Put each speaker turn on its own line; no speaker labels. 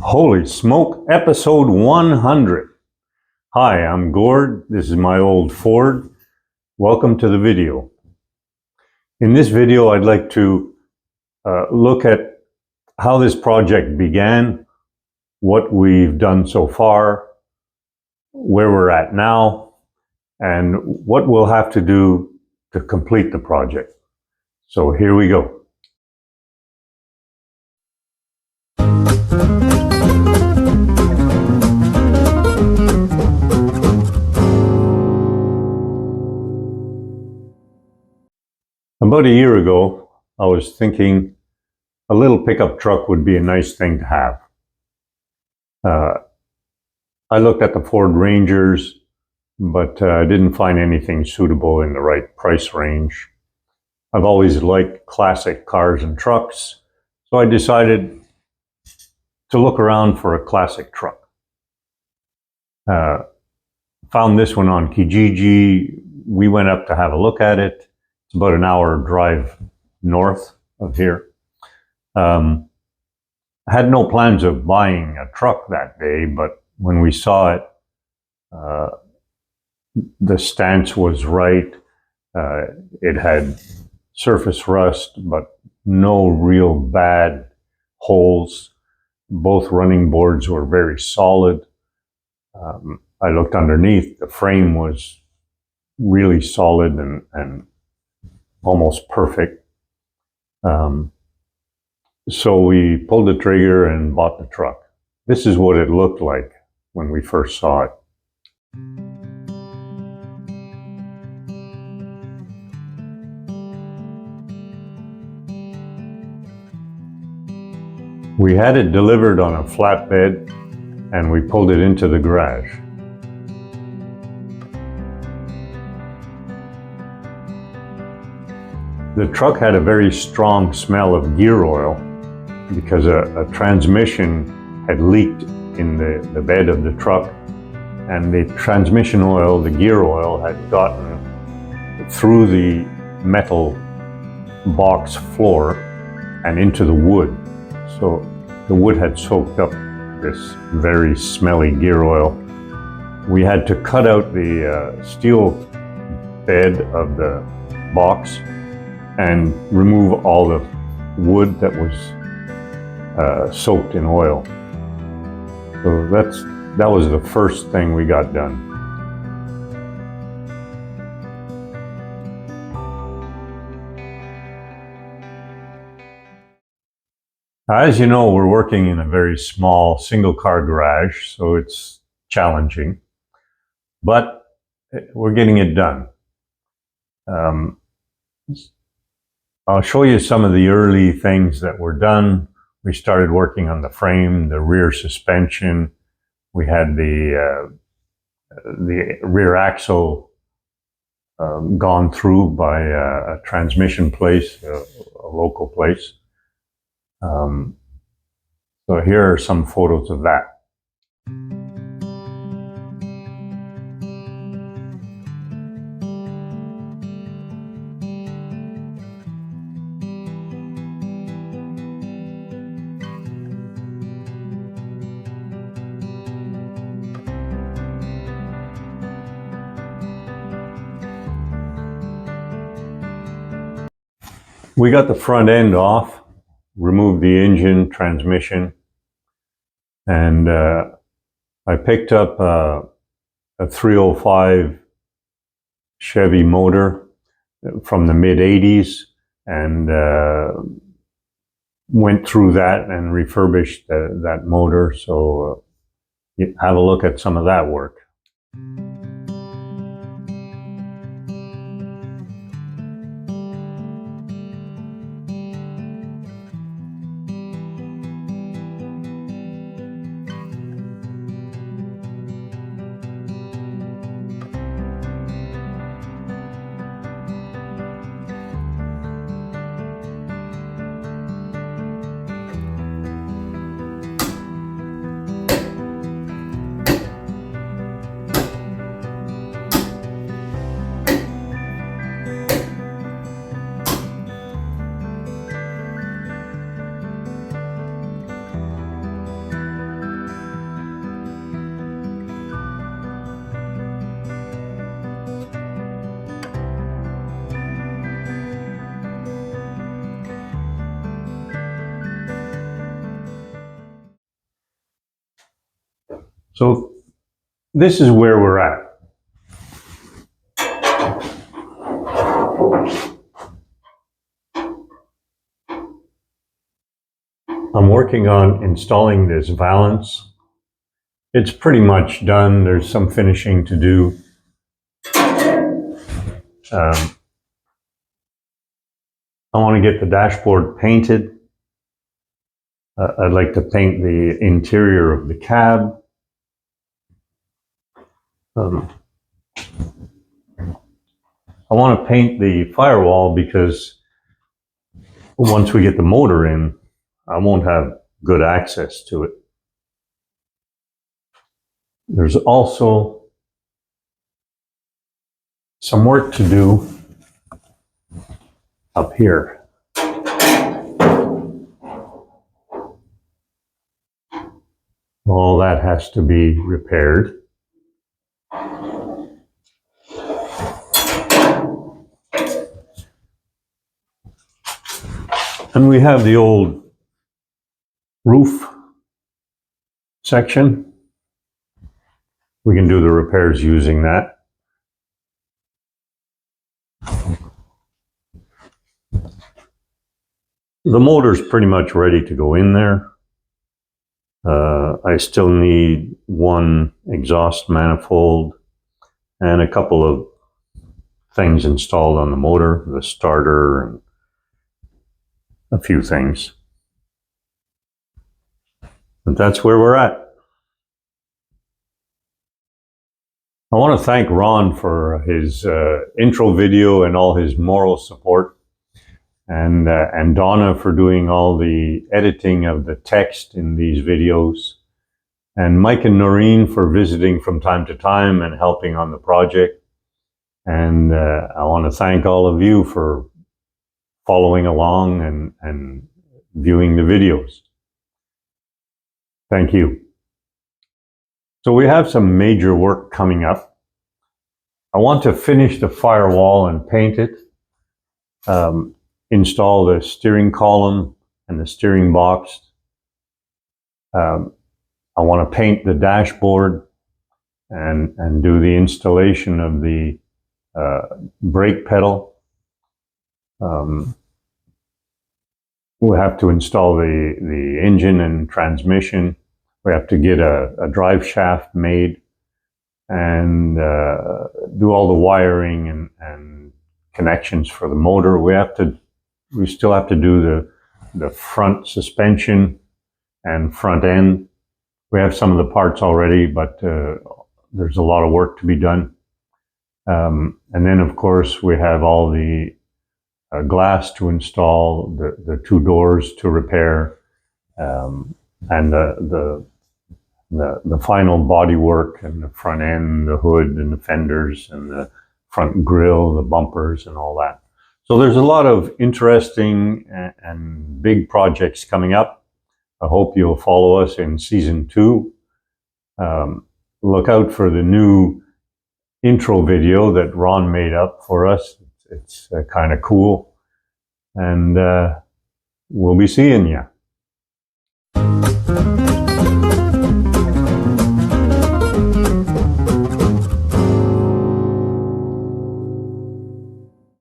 Holy smoke, episode 100. Hi, I'm Gord. This is my old Ford. Welcome to the video. In this video, I'd like to look at how this project began, what we've done so far, where we're at now, and what we'll have to do to complete the project. So here we go. About a year ago, I was thinking a little pickup truck would be a nice thing to have. I looked at the Ford Rangers, but I didn't find anything suitable in the right price range. I've always liked classic cars and trucks, so I decided to look around for a classic truck. Found this one on Kijiji. We went up to have a look at it. It's about an hour drive north of here. I had no plans of buying a truck that day, but when we saw it, the stance was right. It had surface rust, but no real bad holes. Both running boards were very solid. I looked underneath. The frame was really solid and almost perfect. So we pulled the trigger and bought the truck. This is what it looked like when we first saw it. We had it delivered on a flatbed and we pulled it into the garage. The truck had a very strong smell of gear oil because a transmission had leaked in the bed of the truck, and the transmission oil, the gear oil, had gotten through the metal box floor and into the wood. So the wood had soaked up this very smelly gear oil. We had to cut out the steel bed of the box and remove all the wood that was soaked in oil. So that was the first thing we got done. As you know, we're working in a very small single-car garage, so it's challenging, but we're getting it done. I'll show you some of the early things that were done. We started working on the frame, the rear suspension. We had the rear axle gone through by a transmission place, a local place. So here are some photos of that. We got the front end off, removed the engine, transmission, and I picked up a 305 Chevy motor from the mid-80s and went through that and refurbished that motor. So have a look at some of that work. So this is where we're at. I'm working on installing this valance. It's pretty much done. There's some finishing to do. I want to get the dashboard painted. I'd like to paint the interior of the cab. I want to paint the firewall because once we get the motor in, I won't have good access to it. There's also some work to do up here. All that has to be repaired. And we have the old roof section. We can do the repairs using that. The motor's pretty much ready to go in there. I still need one exhaust manifold and a couple of things installed on the motor, the starter and a few things. But that's where we're at. I want to thank Ron for his intro video and all his moral support, and Donna for doing all the editing of the text in these videos, and Mike and Noreen for visiting from time to time and helping on the project. And I want to thank all of you for following along and viewing the videos. Thank you. So we have some major work coming up. I want to finish the firewall and paint it, install the steering column and the steering box. I want to paint the dashboard and do the installation of the brake pedal. We'll have to install the engine and transmission. We have to get a drive shaft made and do all the wiring and connections for the motor. We still have to do the front suspension and front end. We have some of the parts already, but there's a lot of work to be done. And then, of course, we have all the glass to install, the two doors to repair, and the final body work and the front end, the hood and the fenders and the front grille, the bumpers and all that. So there's a lot of interesting and big projects coming up. I hope you'll follow us in season 2. Look out for the new intro video that Ron made up for us. It's kind of cool. And we'll be seeing you.